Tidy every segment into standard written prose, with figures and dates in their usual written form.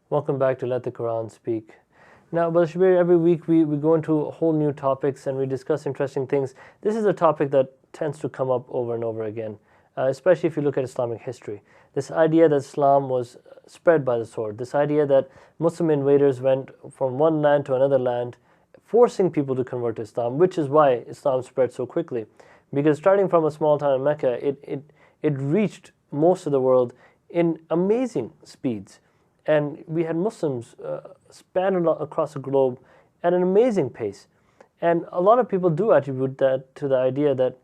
Welcome back to Let the Quran Speak. Now, Brother Shabir, every week we go into whole new topics and we discuss interesting things. This is a topic that tends to come up over and over again, especially if you look at Islamic history. This idea that Islam was spread by the sword, this idea that Muslim invaders went from one land to another land, forcing people to convert to Islam, which is why Islam spread so quickly. Because starting from a small town in Mecca, it reached most of the world in amazing speeds. And we had Muslims span across the globe at an amazing pace. And a lot of people do attribute that to the idea that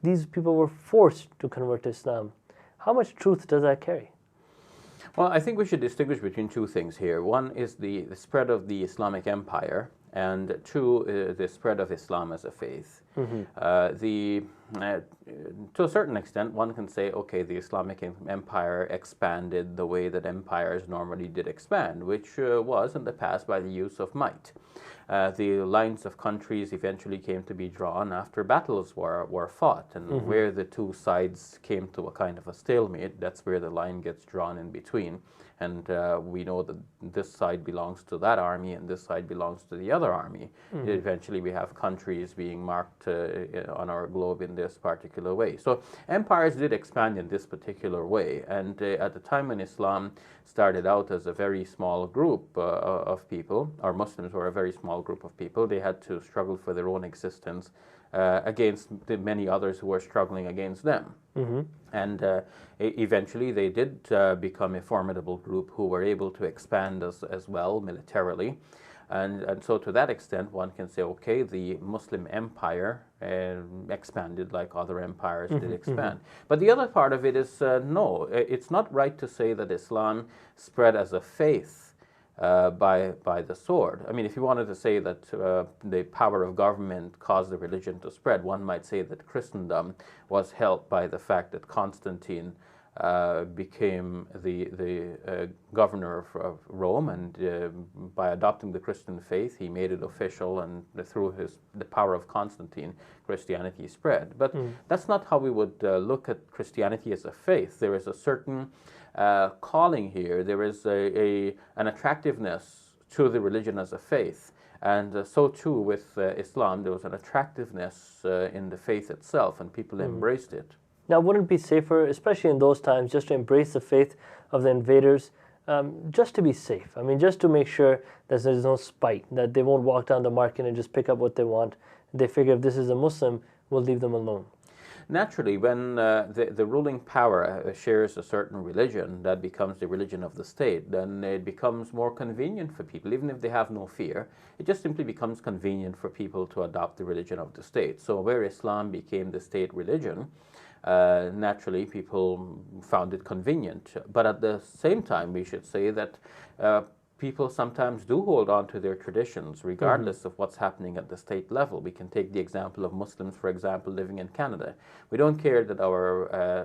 these people were forced to convert to Islam. How much truth does that carry? Well, I think we should distinguish between two things here. One is the spread of the Islamic empire, and two, the spread of Islam as a faith. To a certain extent, one can say, okay, the Islamic empire expanded the way that empires normally did expand, which was in the past by the use of might. The lines of countries eventually came to be drawn after battles were fought, and where the two sides came to a kind of a stalemate, that's where the line gets drawn in between. And we know that this side belongs to that army and this side belongs to the other army. Eventually we have countries being marked on our globe in this particular way. So empires did expand in this particular way. And at the time when Islam started out as a very small group of people, or Muslims were a very small group of people, they had to struggle for their own existence against the many others who were struggling against them. And eventually they did become a formidable group who were able to expand as well militarily. And so to that extent, one can say, okay, the Muslim empire expanded like other empires did expand. But the other part of it is, no, it's not right to say that Islam spread as a faith by the sword. I mean, if you wanted to say that the power of government caused the religion to spread, one might say that Christendom was helped by the fact that Constantine became the governor of Rome, and by adopting the Christian faith, he made it official, and through the power of Constantine, Christianity spread. But that's not how we would look at Christianity as a faith. There is a certain calling here. There is an attractiveness to the religion as a faith. And so too with Islam, there was an attractiveness in the faith itself, and people embraced it. Now, wouldn't it be safer, especially in those times, just to embrace the faith of the invaders, just to be safe? I mean, just to make sure that there's no spite, that they won't walk down the market and just pick up what they want. They figure if this is a Muslim, we'll leave them alone. Naturally, when the ruling power shares a certain religion that becomes the religion of the state, then it becomes more convenient for people, even if they have no fear. It just simply becomes convenient for people to adopt the religion of the state. So where Islam became the state religion, naturally people found it convenient. But at the same time, we should say that people sometimes do hold on to their traditions, regardless of what's happening at the state level. We can take the example of Muslims, for example, living in Canada. We don't care that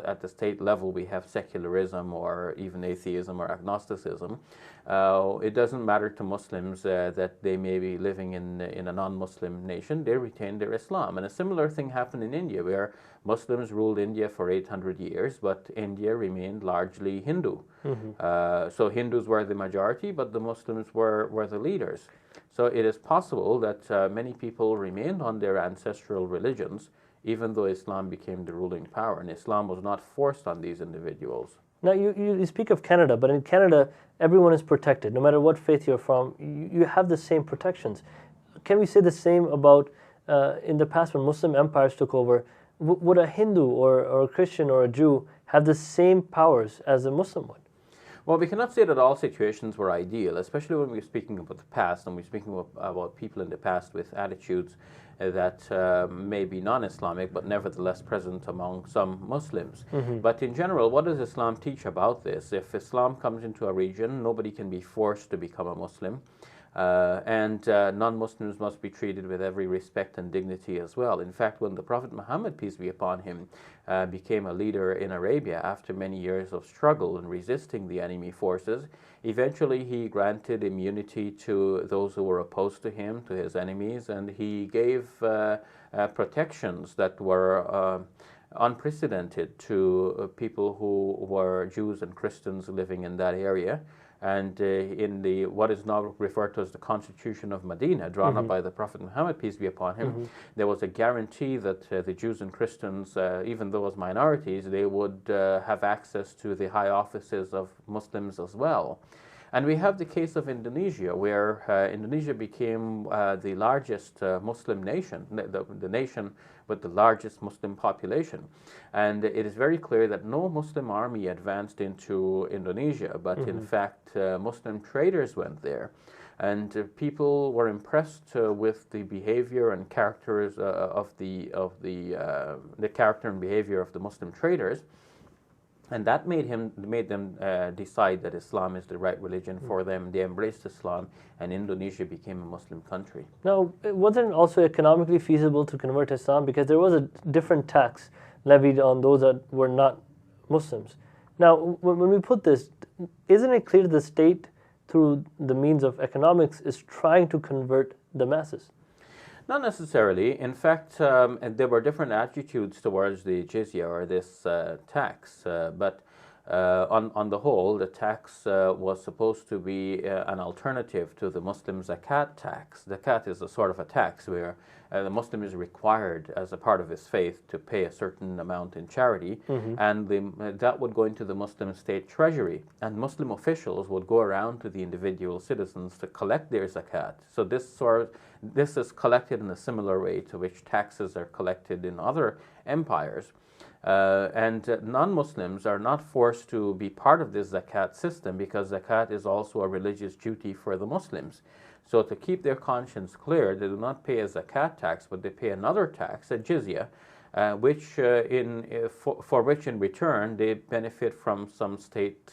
at the state level we have secularism or even atheism or agnosticism. It doesn't matter to Muslims that they may be living in a non-Muslim nation. They retain their Islam. And a similar thing happened in India, where Muslims ruled India for 800 years, but India remained largely Hindu. So Hindus were the majority, but the Muslims were the leaders. So it is possible that many people remained on their ancestral religions, even though Islam became the ruling power, and Islam was not forced on these individuals. Now, you speak of Canada, but in Canada, everyone is protected. No matter what faith you're from, you have the same protections. Can we say the same about in the past when Muslim empires took over? Would a Hindu or a Christian or a Jew have the same powers as a Muslim would? Well, we cannot say that all situations were ideal, especially when we're speaking about the past, and we're speaking about people in the past with attitudes that may be non-Islamic, but nevertheless present among some Muslims. But in general, what does Islam teach about this? If Islam comes into a region, nobody can be forced to become a Muslim. And non-Muslims must be treated with every respect and dignity as well. In fact, when the Prophet Muhammad, peace be upon him, became a leader in Arabia after many years of struggle and resisting the enemy forces, eventually he granted immunity to those who were opposed to him, to his enemies, and he gave protections that were unprecedented to people who were Jews and Christians living in that area. And in what is now referred to as the Constitution of Medina, drawn up by the Prophet Muhammad, peace be upon him, there was a guarantee that the Jews and Christians, even though as minorities, they would have access to the high offices of Muslims as well. And we have the case of Indonesia, where Indonesia became the largest Muslim nation, the nation with the largest Muslim population. And it is very clear that no Muslim army advanced into Indonesia, but in fact Muslim traders went there. And people were impressed with the behavior and characters of the character and behavior of the Muslim traders. And that made them decide that Islam is the right religion for them. They embraced Islam, and Indonesia became a Muslim country. Now, wasn't it also economically feasible to convert to Islam, because there was a different tax levied on those that were not Muslims? Now, when we put this, isn't it clear the state, through the means of economics, is trying to convert the masses? Not necessarily. In fact, there were different attitudes towards the jizya, or this tax, but on the whole, the tax was supposed to be an alternative to the Muslim zakat tax. Zakat is a sort of a tax where the Muslim is required, as a part of his faith, to pay a certain amount in charity, and that would go into the Muslim state treasury, and Muslim officials would go around to the individual citizens to collect their zakat. So this is collected in a similar way to which taxes are collected in other empires. And non-Muslims are not forced to be part of this zakat system, because zakat is also a religious duty for the Muslims. So to keep their conscience clear, they do not pay a zakat tax, but they pay another tax, a jizya, for which in return they benefit from some state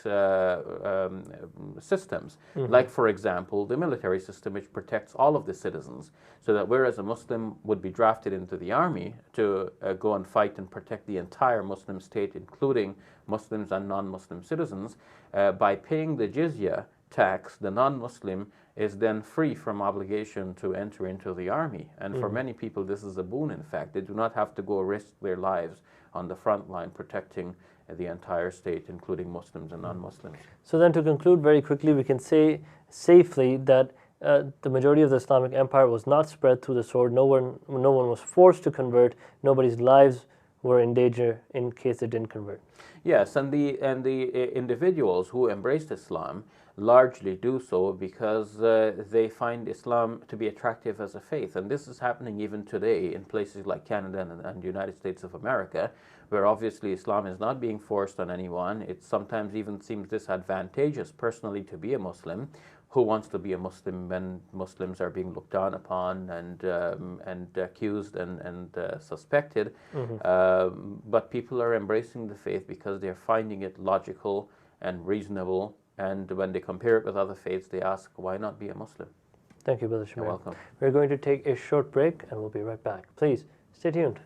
systems, like, for example, the military system, which protects all of the citizens, so that whereas a Muslim would be drafted into the army to go and fight and protect the entire Muslim state, including Muslims and non-Muslim citizens, by paying the jizya tax, the non-Muslim is then free from obligation to enter into the army. And for many people, this is a boon, in fact. They do not have to go risk their lives on the front line protecting the entire state, including Muslims and non-Muslims. So then, to conclude very quickly, we can say safely that the majority of the Islamic empire was not spread through the sword. No one was forced to convert. Nobody's lives were in danger in case they didn't convert. Yes, and the individuals who embraced Islam largely do so because they find Islam to be attractive as a faith. And this is happening even today in places like Canada and the United States of America, where obviously Islam is not being forced on anyone. It sometimes even seems disadvantageous personally to be a Muslim. Who wants to be a Muslim when Muslims are being looked down upon and accused and suspected? But people are embracing the faith because they're finding it logical and reasonable. And when they compare it with other faiths, they ask, why not be a Muslim? Thank you, Brother Shamir. You're welcome. We're going to take a short break, and we'll be right back. Please, stay tuned.